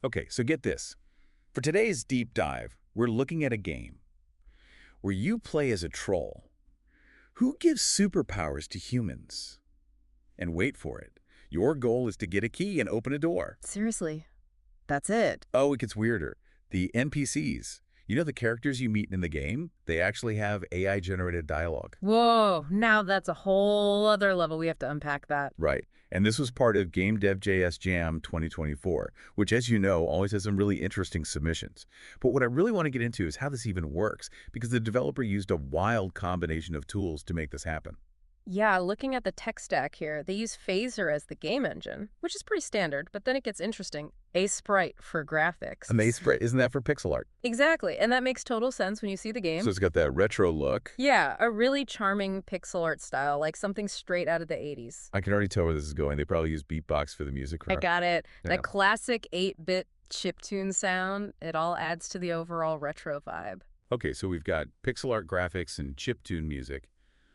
Okay, so get this. For today's deep dive, we're looking at a game where you play as a troll. Who gives superpowers to humans? And wait for it. Your goal is to get a key and open a door. Seriously, that's it. Oh, it gets weirder. The NPCs. You know the characters you meet in the game? They actually have AI-generated dialogue. Whoa, now that's a whole other level. We have to unpack that. Right. And this was part of Game Dev JS Jam 2024, which, as you know, always has some really interesting submissions. But what I really want to get into is how this even works, because the developer used a wild combination of tools to make this happen. Yeah, looking at the tech stack here, they use Phaser as the game engine, which is pretty standard, but then it gets interesting. Asepsprite for graphics. Asepsprite, isn't that for pixel art? Exactly, and that makes total sense when you see the game. So it's got that retro look. Yeah, a really charming pixel art style, like something straight out of the 80s. I can already tell where this is going. They probably use Beepbox for the music. I got it. Yeah. That classic 8-bit chiptune sound, it all adds to the overall retro vibe. Okay, so we've got pixel art graphics and chiptune music.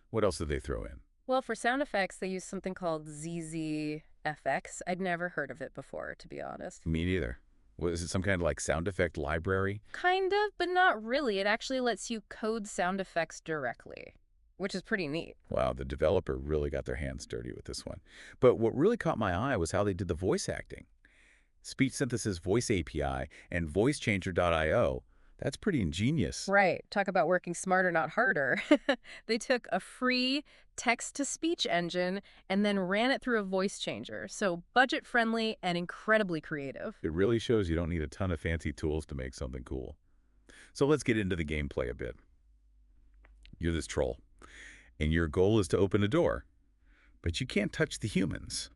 What else did they throw in? Well, for sound effects, they use something called ZZFX. I'd never heard of it before, to be honest. Me neither. Was it some kind of like sound effect library? Kind of, but not really. It actually lets you code sound effects directly, which is pretty neat. Wow, the developer really got their hands dirty with this one. But what really caught my eye was how they did the voice acting. Speech Synthesis Voice API and VoiceChanger.io. That's pretty ingenious. Right. Talk about working smarter, not harder. They took a free text-to-speech engine and then ran it through a voice changer. So budget-friendly and incredibly creative. It really shows you don't need a ton of fancy tools to make something cool. So let's get into the gameplay a bit. You're this troll, and your goal is to open a door, but you can't touch the humans.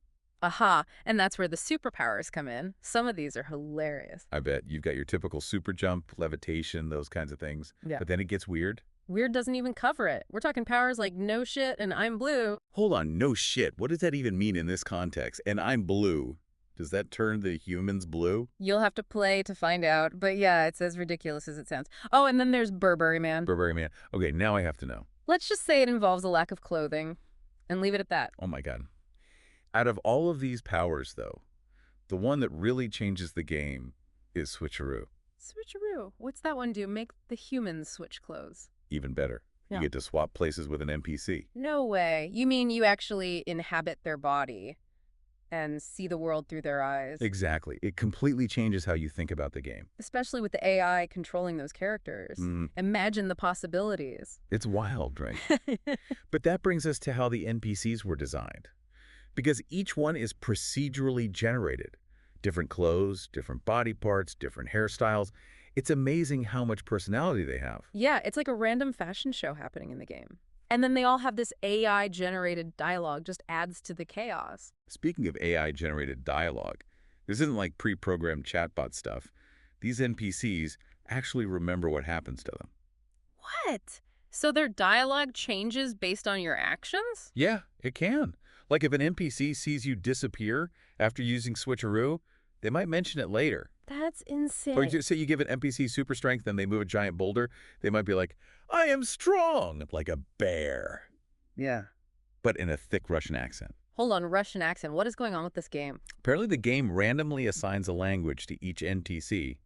Aha, and that's where the superpowers come in. Some of these are hilarious. I bet you've got your typical super jump, levitation, those kinds of things. Yeah. But then it gets weird. Weird doesn't even cover it. We're talking powers like no shit and I'm blue. Hold on, no shit. What does that even mean in this context? And I'm blue. Does that turn the humans blue? You'll have to play to find out, but yeah, it's as ridiculous as it sounds. Oh, and then there's Burberry Man. Burberry Man. Okay, now I have to know. Let's just say it involves a lack of clothing, and leave it at that. Oh my God. Out of all of these powers, though, the one that really changes the game is Switcheroo. Switcheroo. What's that one do? Make the humans switch clothes. Even better. Yeah. You get to swap places with an NPC. No way. You mean you actually inhabit their body and see the world through their eyes? Exactly. It completely changes how you think about the game. Especially with the AI controlling those characters. Imagine the possibilities. It's wild, right? But that brings us to how the NPCs were designed. Because each one is procedurally generated. Different clothes, different body parts, different hairstyles. It's amazing how much personality they have. Yeah, it's like a random fashion show happening in the game. And then they all have this AI-generated dialogue, just adds to the chaos. Speaking of AI-generated dialogue, this isn't like pre-programmed chatbot stuff. These NPCs actually remember what happens to them. What? So their dialogue changes based on your actions? Yeah, it can. Like if an NPC sees you disappear after using Switcheroo, they might mention it later. That's insane. Or say you give an NPC super strength and they move a giant boulder, they might be like, I am strong, like a bear. Yeah. But in a thick Russian accent. Hold on, Russian accent. What is going on with this game? Apparently the game randomly assigns a language to each NPC,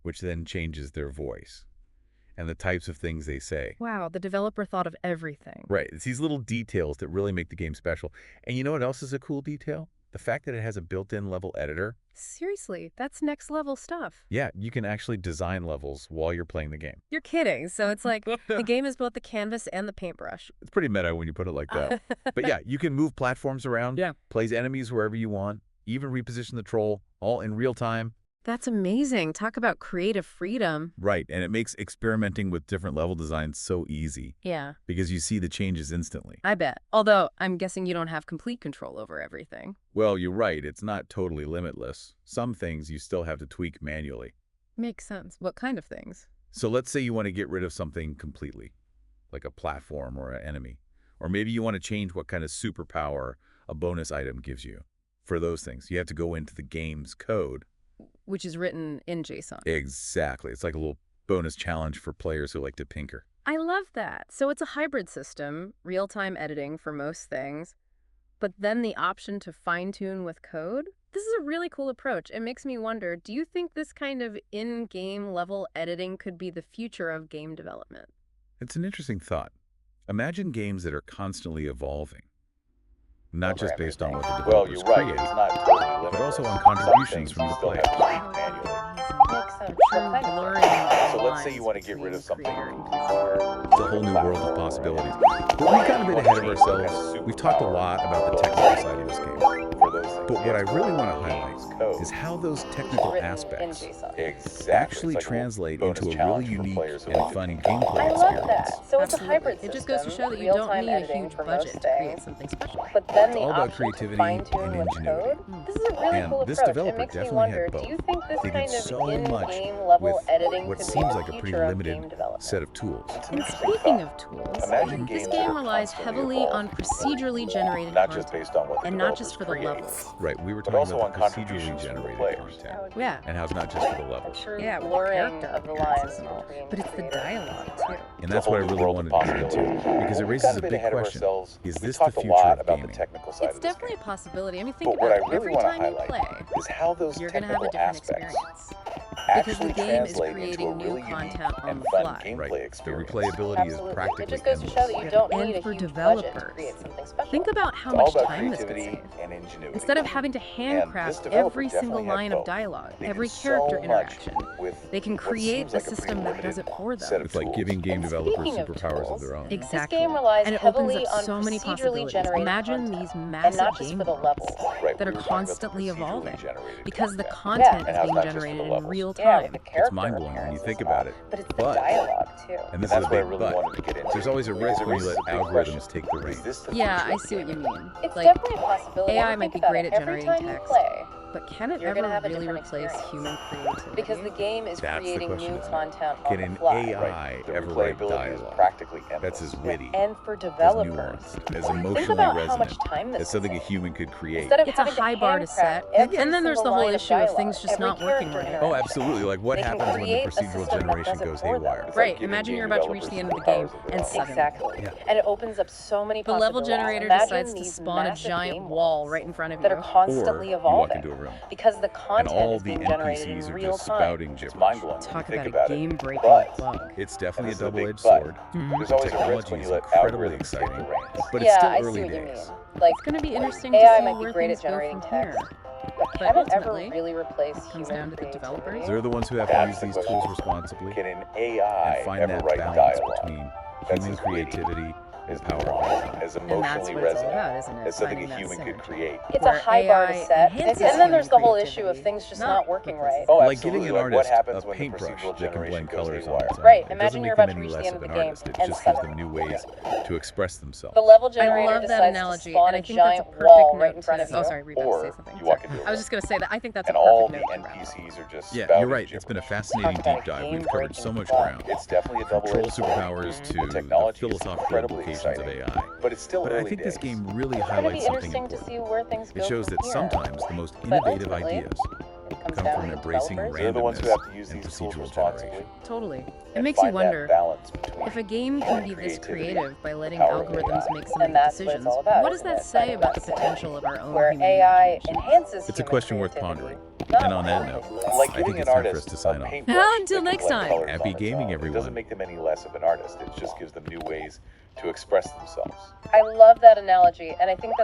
which then changes their voice and the types of things they say. Wow, the developer thought of everything. Right. It's these little details that really make the game special. And you know what else is a cool detail? The fact that it has a built-in level editor. Seriously, that's next level stuff. Yeah, you can actually design levels while you're playing the game. You're kidding. So it's like the game is both the canvas and the paintbrush. It's pretty meta when you put it like that. But yeah, you can move platforms around, place enemies wherever you want, even reposition the troll, all in real time. That's amazing. Talk about creative freedom. Right, and it makes experimenting with different level designs so easy. Yeah. Because you see the changes instantly. I bet. Although, I'm guessing you don't have complete control over everything. Well, you're right. It's not totally limitless. Some things you still have to tweak manually. Makes sense. What kind of things? So let's say you want to get rid of something completely, like a platform or an enemy. Or maybe you want to change what kind of superpower a bonus item gives you. For those things, you have to go into the game's code. Which is written in JSON. Exactly. It's like a little bonus challenge for players who like to tinker. I love that. So it's a hybrid system, real-time editing for most things, but then the option to fine-tune with code? This is a really cool approach. It makes me wonder, do you think this kind of in-game level editing could be the future of game development? It's an interesting thought. Imagine games that are constantly evolving, not just based on what the Well, developers you're right. create, It's not totally limited. but also on Some contributions things from you the still players. have to tweak manually. Makes sense. True blurring So let's say you want to get rid of something. It's a whole new world of possibilities. But we've gotten a bit ahead of ourselves. We've talked a lot about the technical side of this game. For those things. But what I really want to highlight is how those technical aspects Exactly. actually It's like translate bonus into a really challenge for unique players who and like to fun beat gameplay I love experience. that. So it's a Absolutely. hybrid It just goes to system, show that you don't real-time need a editing huge for budget most to create things, something special. but then It's the all about option creativity to fine-tune and with ingenuity. code. This is a really And cool this approach. developer It makes me definitely wonder, had both. do you think this They kind did of so much in-game level with editing what could be seems the like a pretty future of limited game development? set of tools. And speaking of tools, Imagine this games that game are relies constantly heavily on evolving. procedurally generated Not just content, based on what the and not just for the developers levels. Right, we were But talking also about the on procedurally contributions from the generated players. content. Yeah. And how it's not just for the levels. True Yeah, with the blurring character of the appearances lines and all. between But it's the creators. dialogue, too. And that's what I really wanted to get into, because it We've raises gotten a bit big ahead of question. ourselves. Is We've this the talked a future lot of about gaming? the technical side It's of this definitely a game. possibility. I mean, think But what about I it. really Every want to time you highlight play, is how those you're going to have a technical different aspects experience. Because the actually game is translate into a creating new really unique content on and the fun fly. gameplay Right, the experience. replayability is Absolutely. practically It just goes to show that you endless. don't And need a for huge budget to developers, create something special. Think about how It's all much about time this could creativity save. and ingenuity. Instead of having to this handcraft developer every single definitely had line of both. dialogue, They did every so character much interaction, with they can what create seems a like a pretty system that does limited it for set them. of It's like tools. giving game And developers speaking of superpowers of tools, their own. Exactly. This game relies And it heavily opens up on so many procedurally possibilities. generated Imagine content, these and massive not just game for the worlds levels. Right, that we are were talking about the constantly procedurally evolving generated because the content. content And is how it's being not just for generated the in levels. real Yeah, time. with the It's character mind-blowing when you appearances think and all. about it. But it's the But- dialogue too. And this That's is a what I big really but. wanted to get into. There's always a risk when you let algorithms take the Is reins. this the Yeah, future I of see what you gaming? mean. It's Like, definitely a possibility. AI I mean, might think be about great it. at Every generating time you text, play, but can it you're gonna ever have a really different replace experience. human creativity? because the game is That's the creating question, new isn't it? content Can on an the fly. AI The ever write replayability is dialogue practically endless. that's as witty, And for as developers, nuanced, as think emotionally about how resonant much time as this something a would save. human could create? Instead of It's a having high to bar to handcraft set. every And then there's the single whole line issue of dialogue, things just every not working character right. Oh, interaction. absolutely. Like what They can happens when the create a procedural system that generation does it goes for them. haywire? It's Right, like giving imagine game you're about to reach developers the end of the superpowers game of their and own. suddenly Exactly. Yeah. And it opens up so many the level possibilities. generator Imagine decides to these spawn a massive giant game wall worlds right in front of that you. are constantly Or you walk evolving into a room because the and content all is the being generated NPCs in are real just time. spouting It's gibberish. mind-blowing when Talk you think about about a it. game-breaking But bug. It's definitely a this is a big double-edged but. sword. There's always a risk Technology when is you let incredibly algorithms take the exciting, reins. but it's Yeah, still I see early what you days. mean. Like, It's going to be interesting to AI see might be where great things at go generating from here. text, but But can it ever ultimately, really replace comes human down to the creativity? developers. They're the ones who have to That's use the these question. tools responsibly Can an AI and find ever that write balance dialogue between that's human as witty, creativity and as power. nuanced, as And that's emotionally what it's all resonant about, isn't it? as something Finding a that human could synergy. create? It's Where a high bar to AI set, enhances and then there's the human whole issue of creativity, things just not not working right. Oh, Like absolutely. giving an Like what artist happens a when the paintbrush procedural that can generation blend goes colors on haywire? its own. Right, It imagine doesn't you're make them about to any reach less the end of of an the game, artist. It and just gives them suddenly- new ways to express themselves. The level I generator love that decides analogy, to spawn and I a think that's a giant perfect wall right note in front to... of you. Oh, sorry, Reba, say Or something. you walk Sorry. into a I was just going to say that I think that's and a all perfect the note to wrap up. NPCs are just Yeah, spouting you're right. It's been a gibberish. fascinating Talk about deep dive. We've game-breaking covered so much bug. ground. It's definitely a From troll double-edged sword. superpowers to The the technology is philosophical incredibly implications of exciting, AI. but it's still But I early think this days. game really It's going to be highlights something interesting to important. see where things go It shows from that here. sometimes the most But innovative ultimately, ideas it comes come down from to embracing developers. They're the ones who have to use randomness and these tools procedural responsibly. generation. Totally. It and makes you find that wonder, balance between if a game can be this creativity creative by letting power of algorithms AI. make so many And that's what decisions, it's all about, what does isn't that it? say Finding about the that potential of our own where human AI imagination? enhances It's a human question worth creativity, pondering. not And on that note, replaces Like I think giving it's an time for us artist to a sign off. paintbrush Well, until that can next blend time. colors Happy on its gaming, own. It everyone. doesn't make them any less of an artist. It just gives them new ways to express themselves. I love that analogy, and I think